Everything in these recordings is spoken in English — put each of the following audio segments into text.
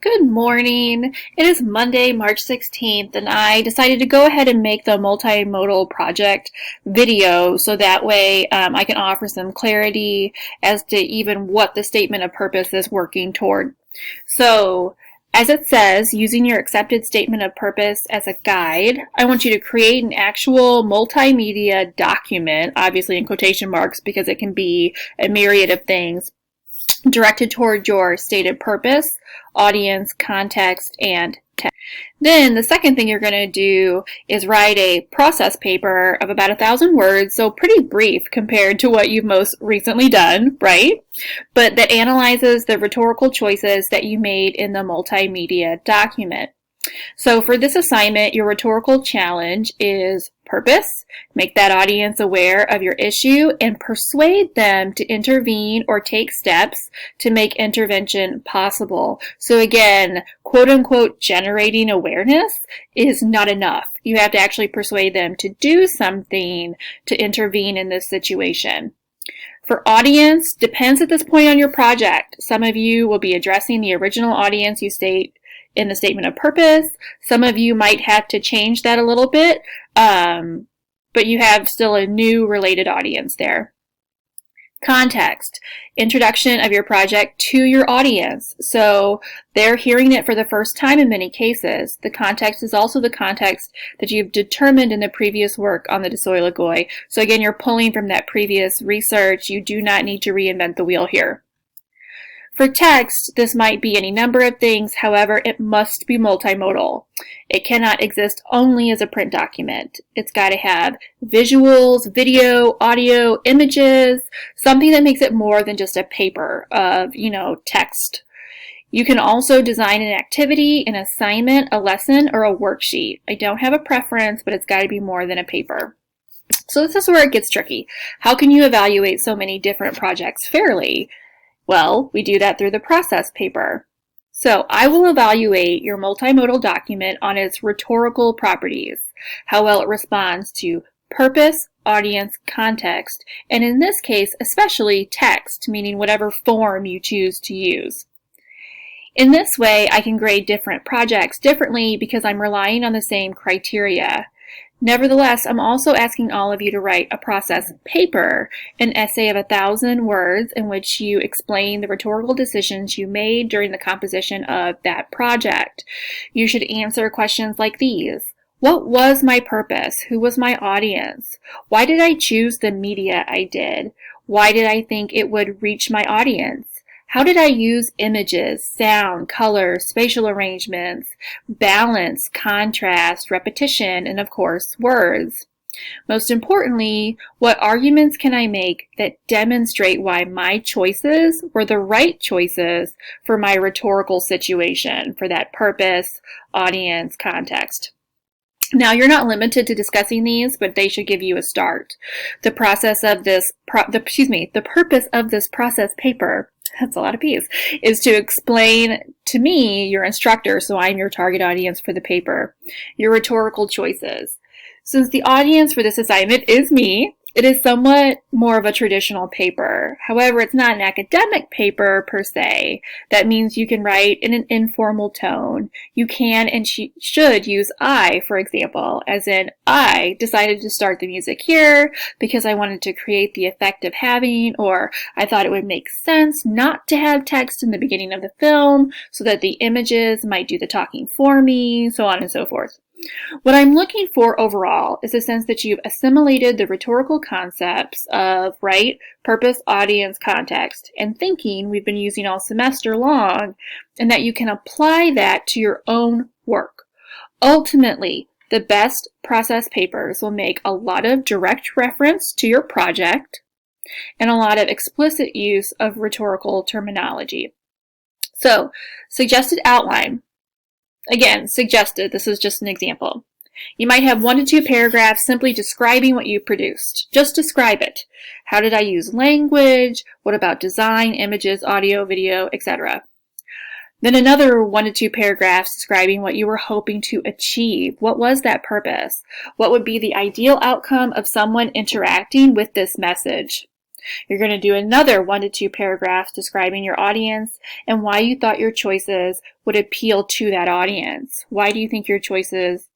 Good morning. It is Monday, March 16th, and I decided to go ahead and make the multimodal project video so that way I can offer some clarity as to even what the statement of purpose is working toward. So, as it says, using your accepted statement of purpose as a guide, I want you to create an actual multimedia document, obviously in quotation marks because it can be a myriad of things, directed toward your stated purpose, audience, context, and text. Then the second thing you're going to do is write a process paper of about 1,000 words, so pretty brief compared to what you've most recently done, right? But that analyzes the rhetorical choices that you made in the multimedia document. So for this assignment, your rhetorical challenge is purpose, make that audience aware of your issue, and persuade them to intervene or take steps to make intervention possible. So again, quote unquote, generating awareness is not enough. You have to actually persuade them to do something to intervene in this situation. For audience, depends at this point on your project. Some of you will be addressing the original audience you state in the statement of purpose. Some of you might have to change that a little bit, but you have still a new related audience there. Context, introduction of your project to your audience. So they're hearing it for the first time in many cases. The context is also the context that you've determined in the previous work on the Desoilagoi. So again, you're pulling from that previous research. You do not need to reinvent the wheel here. For text, this might be any number of things, however, it must be multimodal. It cannot exist only as a print document. It's got to have visuals, video, audio, images, something that makes it more than just a paper of, text. You can also design an activity, an assignment, a lesson, or a worksheet. I don't have a preference, but it's got to be more than a paper. So this is where it gets tricky. How can you evaluate so many different projects fairly? Well, we do that through the process paper. So I will evaluate your multimodal document on its rhetorical properties, how well it responds to purpose, audience, context, and in this case, especially text, meaning whatever form you choose to use. In this way, I can grade different projects differently because I'm relying on the same criteria. Nevertheless, I'm also asking all of you to write a process paper, an essay of 1,000 words in which you explain the rhetorical decisions you made during the composition of that project. You should answer questions like these. What was my purpose? Who was my audience? Why did I choose the media I did? Why did I think it would reach my audience? How did I use images, sound, color, spatial arrangements, balance, contrast, repetition, and of course, words? Most importantly, what arguments can I make that demonstrate why my choices were the right choices for my rhetorical situation, for that purpose, audience, context? Now, you're not limited to discussing these, but they should give you a start. The purpose of this process paper, that's a lot of P's, is to explain to me, your instructor, so I'm your target audience for the paper, your rhetorical choices. Since the audience for this assignment is me, it is somewhat more of a traditional paper. However, it's not an academic paper per se. That means you can write in an informal tone. You can and should use I, for example, as in, I decided to start the music here because I wanted to create the effect of having, or I thought it would make sense not to have text in the beginning of the film so that the images might do the talking for me, so on and so forth. What I'm looking for overall is a sense that you've assimilated the rhetorical concepts of purpose, audience, context, and thinking we've been using all semester long, and that you can apply that to your own work. Ultimately, the best process papers will make a lot of direct reference to your project and a lot of explicit use of rhetorical terminology. So, suggested outline. Again, suggested, this is just an example. You might have 1 to 2 paragraphs simply describing what you produced. Just describe it. How did I use language? What about design, images, audio, video, etc.? Then another 1 to 2 paragraphs describing what you were hoping to achieve. What was that purpose? What would be the ideal outcome of someone interacting with this message? You're going to do another 1 to 2 paragraphs describing your audience and why you thought your choices would appeal to that audience. Why do you think your choices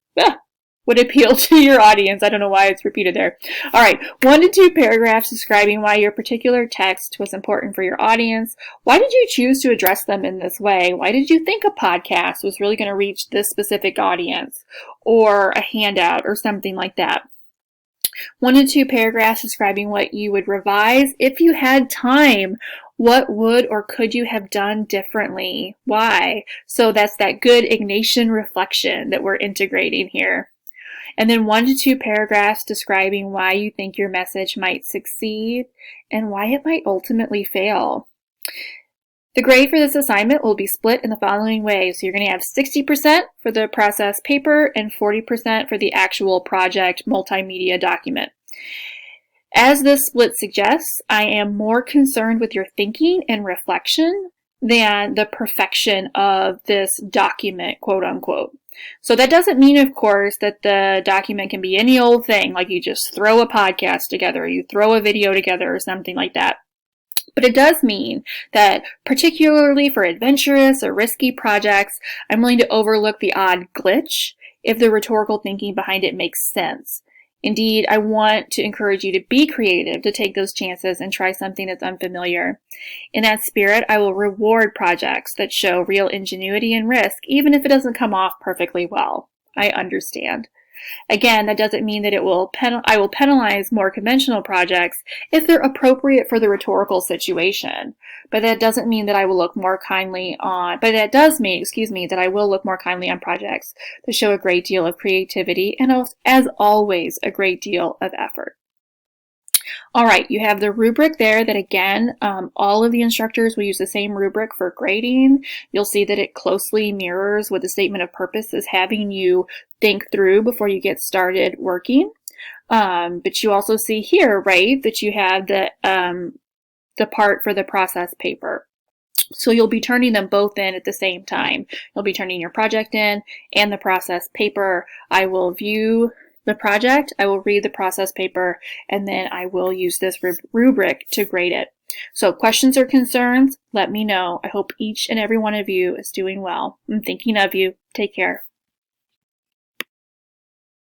would appeal to your audience? I don't know why it's repeated there. All right, 1 to 2 paragraphs describing why your particular text was important for your audience. Why did you choose to address them in this way? Why did you think a podcast was really going to reach this specific audience, or a handout or something like that? 1 to 2 paragraphs describing what you would revise if you had time. What would or could you have done differently? Why? So that's that good Ignatian reflection that we're integrating here. And then 1 to 2 paragraphs describing why you think your message might succeed and why it might ultimately fail. The grade for this assignment will be split in the following way. So you're going to have 60% for the process paper and 40% for the actual project multimedia document. As this split suggests, I am more concerned with your thinking and reflection than the perfection of this document, quote unquote. So that doesn't mean, of course, that the document can be any old thing, like you just throw a podcast together, or you throw a video together, or something like that. But it does mean that, particularly for adventurous or risky projects, I'm willing to overlook the odd glitch if the rhetorical thinking behind it makes sense. Indeed, I want to encourage you to be creative, to take those chances and try something that's unfamiliar. In that spirit, I will reward projects that show real ingenuity and risk, even if it doesn't come off perfectly well. I understand. Again, that doesn't mean that I will penalize more conventional projects if they're appropriate for the rhetorical situation. But that doesn't mean that I will look more kindly on, but that does mean, that I will look more kindly on projects that show a great deal of creativity and, as always, a great deal of effort. All right, you have the rubric there that, again, all of the instructors will use the same rubric for grading. You'll see that it closely mirrors what the statement of purpose is having you think through before you get started working. But you also see here, right, that you have the part for the process paper. So you'll be turning them both in at the same time. You'll be turning your project in and the process paper. I will view the project, I will read the process paper, and then I will use this rubric to grade it. So questions or concerns, let me know. I hope each and every one of you is doing well. I'm thinking of you. Take care.